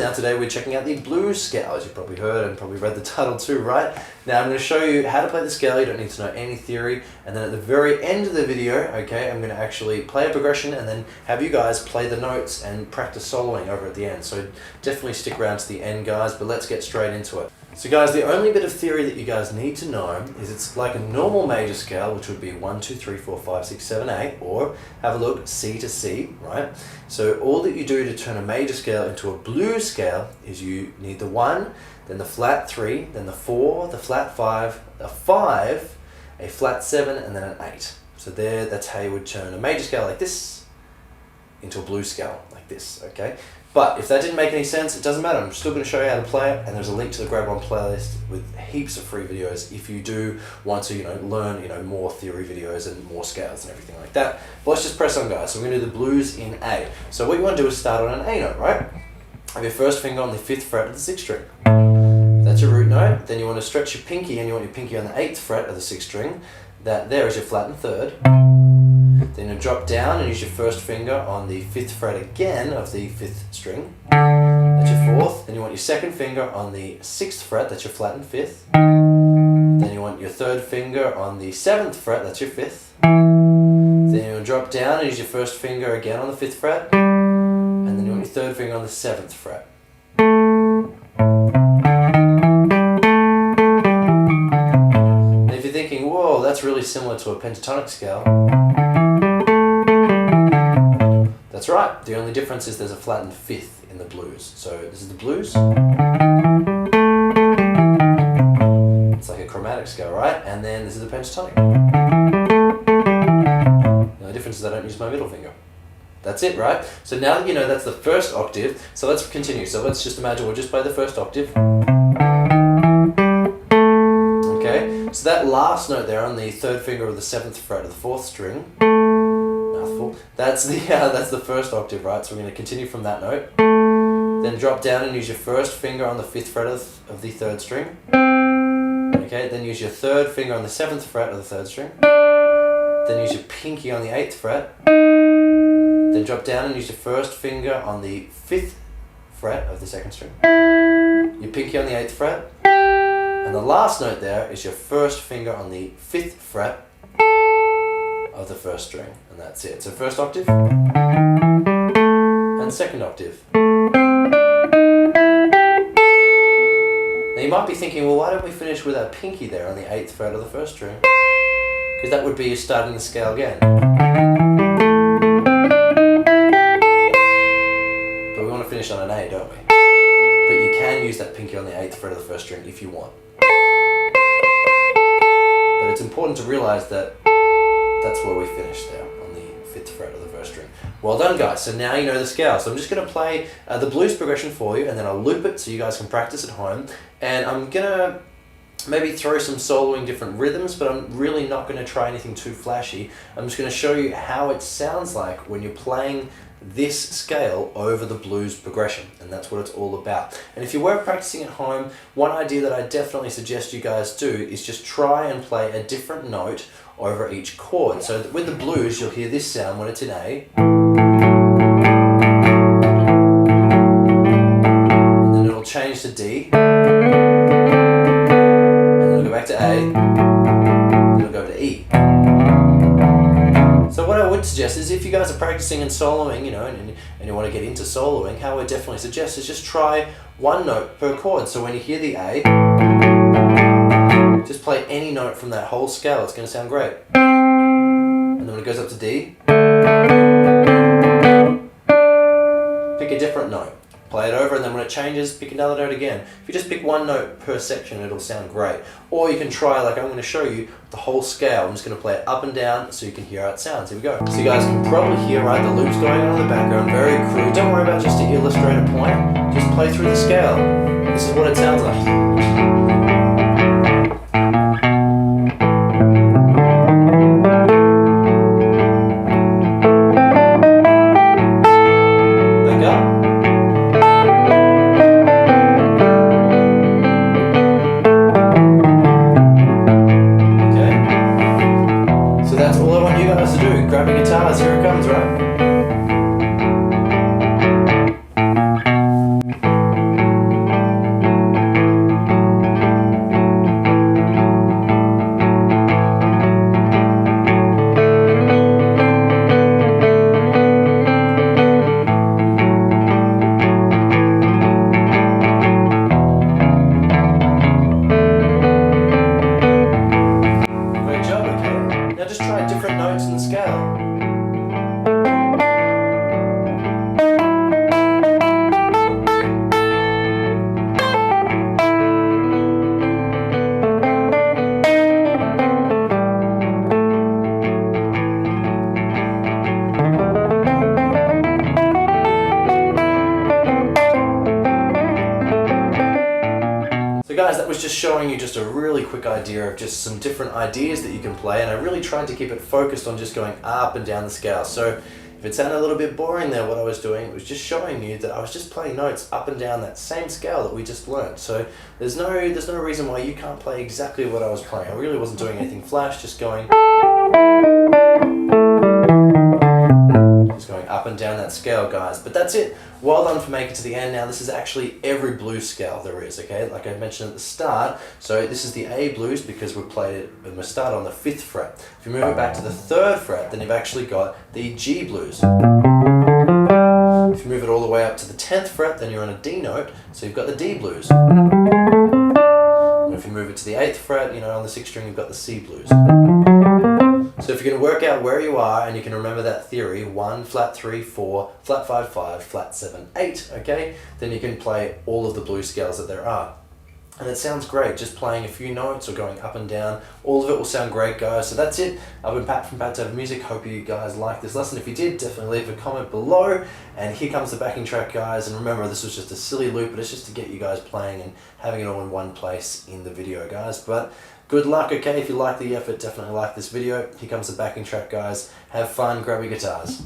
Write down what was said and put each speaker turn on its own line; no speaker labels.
Now today we're checking out the blues scale, as you probably heard and probably read the title too, right? Now I'm going to show you how to play the scale. You don't need to know any theory, and then at the very end of the video, okay, I'm going to actually play a progression and then have you guys play the notes and practice soloing over at the end. So definitely stick around to the end, guys, but let's get straight into it. So guys, the only bit of theory that you guys need to know is it's like a normal major scale, which would be 1, 2, 3, 4, 5, 6, 7, 8, or have a look, C to C, right? So all that you do to turn a major scale into a blues scale is you need the 1, then the flat 3, then the 4, the flat 5, a 5, a flat 7, and then an 8. So that's how you would turn a major scale like this into a blues scale like this, okay? But if that didn't make any sense, it doesn't matter. I'm still going to show you how to play it, and there's a link to the Grab On playlist with heaps of free videos if you do want to, learn, more theory videos and more scales and everything like that. But let's just press on, guys. So we're going to do the blues in A. So what you want to do is start on an A note, right? Have your first finger on the 5th fret of the 6th string. That's your root note. Then you want to stretch your pinky, and you want your pinky on the 8th fret of the 6th string. That there is your flattened 3rd. Then you drop down and use your first finger on the 5th fret again of the 5th string. That's your 4th. Then you want your second finger on the 6th fret, that's your flattened 5th. Then you want your third finger on the 7th fret, that's your 5th. Then you'll drop down and use your first finger again on the 5th fret. And then you want your third finger on the 7th fret. And if you're thinking, whoa, that's really similar to a pentatonic scale, that's right. The only difference is there's a flattened 5th in the blues. So this is the blues. It's like a chromatic scale, right? And then this is the pentatonic. The only difference is I don't use my middle finger. That's it, right? So now that you know that's the first octave, so let's continue. So let's just imagine we'll just play the first octave. Okay, so that last note there on the 3rd finger of the 7th fret of the 4th string, that's the first octave, right? So we're going to continue from that note. Then drop down and use your first finger on the 5th fret of the 3rd string. Okay, then use your third finger on the 7th fret of the 3rd string. Then use your pinky on the 8th fret. Then drop down and use your first finger on the 5th fret of the 2nd string. Your pinky on the 8th fret. And the last note there is your first finger on the 5th fret of the 1st string, and that's it. So first octave and second octave. Now you might be thinking, well, why don't we finish with our pinky there on the 8th fret of the 1st string? Because that would be you starting the scale again. But we want to finish on an A, don't we? But you can use that pinky on the 8th fret of the 1st string if you want. But it's important to realize that that's where we finished there, on the 5th fret of the 1st string. Well done, guys. So now you know the scale. So I'm just going to play the blues progression for you, and then I'll loop it so you guys can practice at home. And I'm going to maybe throw some soloing different rhythms, but I'm really not going to try anything too flashy. I'm just going to show you how it sounds like when you're playing this scale over the blues progression, and that's what it's all about. And if you were practicing at home, one idea that I definitely suggest you guys do is just try and play a different note over each chord. So with the blues, you'll hear this sound when it's in A, and then it'll change to D, and then it'll go back to A, then it'll go to E. So what I would suggest is if you guys are practicing and soloing, and you want to get into soloing, how I would definitely suggest is just try one note per chord. So when you hear the A, just play any note from that whole scale. It's going to sound great. And then when it goes up to D, pick a different note. Play it over, and then when it changes, pick another note again. If you just pick one note per section, it'll sound great. Or you can try, like I'm going to show you, the whole scale. I'm just going to play it up and down so you can hear how it sounds. Here we go. So you guys can probably hear, right, the loops going on in the background, very crude. Don't worry about just to illustrate a point. Just play through the scale. This is what it sounds like. Grab your guitars, here it comes, right? guys, that was just showing you just a really quick idea of just some different ideas that you can play, and I really tried to keep it focused on just going up and down the scale. So if it sounded a little bit boring there, what I was doing, it was just showing you that I was just playing notes up and down that same scale that we just learned. So there's no reason why you can't play exactly what I was playing. I really wasn't doing anything flash, just going up and down that scale, guys. But that's it. Well done for making it to the end. Now this is actually every blues scale there is, okay? Like I mentioned at the start, so this is the A blues because we played it and we start on the 5th fret. If you move it back to the 3rd fret, then you've actually got the G blues. If you move it all the way up to the 10th fret, then you're on a D note, so you've got the D blues. And if you move it to the 8th fret, you know, on the 6th string, you've got the C blues. So if you can work out where you are and you can remember that theory, 1, flat 3, 4, flat 5, 5, flat 7, 8, okay? Then you can play all of the blues scales that there are. And it sounds great, just playing a few notes or going up and down. All of it will sound great, guys. So that's it. I've been Pat from Pat to Have Music. Hope you guys liked this lesson. If you did, definitely leave a comment below. And here comes the backing track, guys. And remember, this was just a silly loop, but it's just to get you guys playing and having it all in one place in the video, guys. But good luck, okay? If you like the effort, definitely like this video. Here comes the backing track, guys. Have fun, grab your guitars.